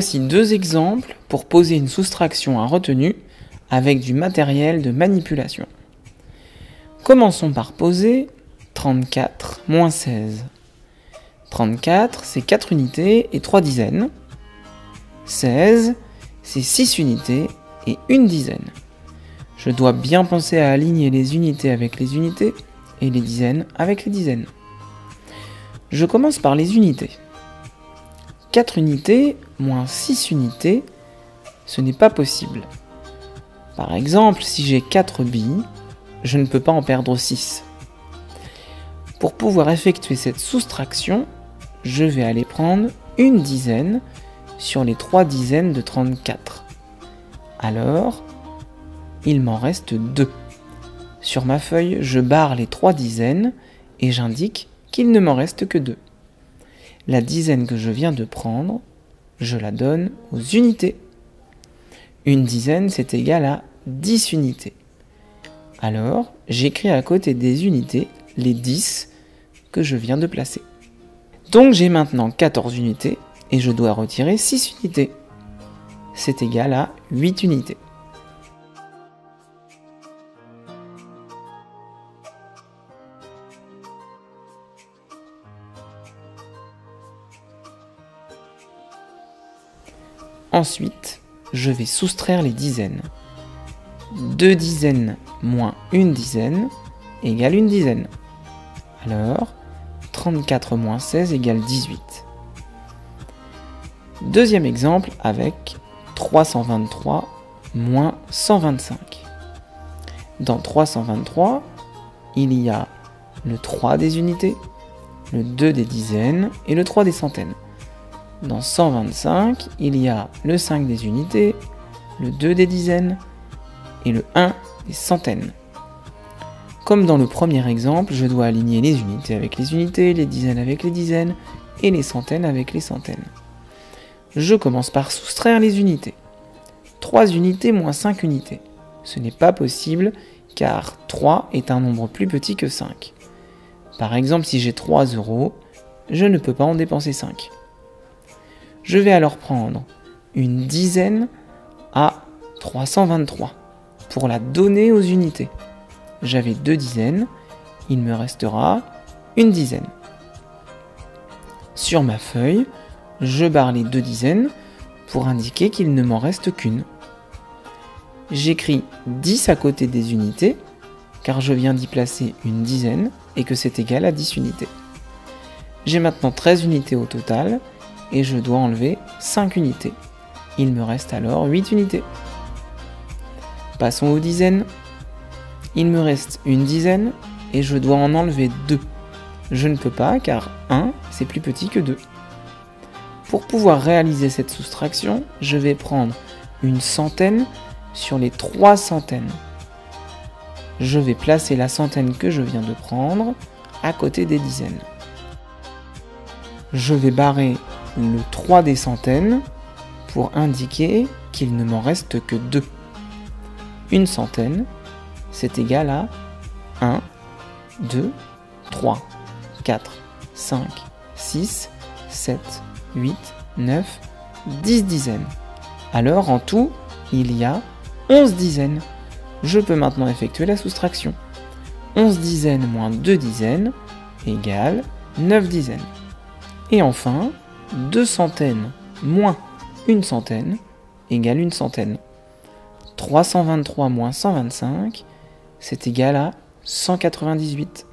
Voici deux exemples pour poser une soustraction à retenue avec du matériel de manipulation. Commençons par poser 34 moins 16. 34, c'est 4 unités et 3 dizaines. 16, c'est 6 unités et 1 dizaine. Je dois bien penser à aligner les unités avec les unités et les dizaines avec les dizaines. Je commence par les unités. 4 unités moins 6 unités, ce n'est pas possible. Par exemple, si j'ai 4 billes, je ne peux pas en perdre 6. Pour pouvoir effectuer cette soustraction, je vais aller prendre une dizaine sur les 3 dizaines de 34. Alors, il m'en reste 2. Sur ma feuille, je barre les 3 dizaines et j'indique qu'il ne m'en reste que 2. La dizaine que je viens de prendre, je la donne aux unités. Une dizaine, c'est égal à 10 unités. Alors, j'écris à côté des unités les 10 que je viens de placer. Donc j'ai maintenant 14 unités et je dois retirer 6 unités. C'est égal à 8 unités. Ensuite, je vais soustraire les dizaines. 2 dizaines moins 1 dizaine égale 1 dizaine. Alors, 34 moins 16 égale 18. Deuxième exemple avec 323 moins 125. Dans 323, il y a le 3 des unités, le 2 des dizaines et le 3 des centaines. Dans 125, il y a le 5 des unités, le 2 des dizaines et le 1 des centaines. Comme dans le premier exemple, je dois aligner les unités avec les unités, les dizaines avec les dizaines et les centaines avec les centaines. Je commence par soustraire les unités. 3 unités moins 5 unités. Ce n'est pas possible car 3 est un nombre plus petit que 5. Par exemple, si j'ai 3 €, je ne peux pas en dépenser 5. Je vais alors prendre une dizaine à 323 pour la donner aux unités. J'avais 2 dizaines, il me restera une dizaine. Sur ma feuille, je barre les 2 dizaines pour indiquer qu'il ne m'en reste qu'une. J'écris 10 à côté des unités, car je viens d'y placer une dizaine et que c'est égal à 10 unités. J'ai maintenant 13 unités au total, et je dois enlever 5 unités. Il me reste alors 8 unités. Passons aux dizaines. Il me reste une dizaine et je dois en enlever 2. Je ne peux pas car 1 c'est plus petit que 2. Pour pouvoir réaliser cette soustraction, je vais prendre une centaine sur les 3 centaines. Je vais placer la centaine que je viens de prendre à côté des dizaines. Je vais barrer le 3 des centaines pour indiquer qu'il ne m'en reste que 2. Une centaine, c'est égal à 1, 2, 3, 4, 5, 6, 7, 8, 9, 10 dizaines. Alors en tout, il y a 11 dizaines. Je peux maintenant effectuer la soustraction. 11 dizaines moins 2 dizaines égale 9 dizaines. Et enfin, 2 centaines moins une centaine égale une centaine. 323 moins 125, c'est égal à 198.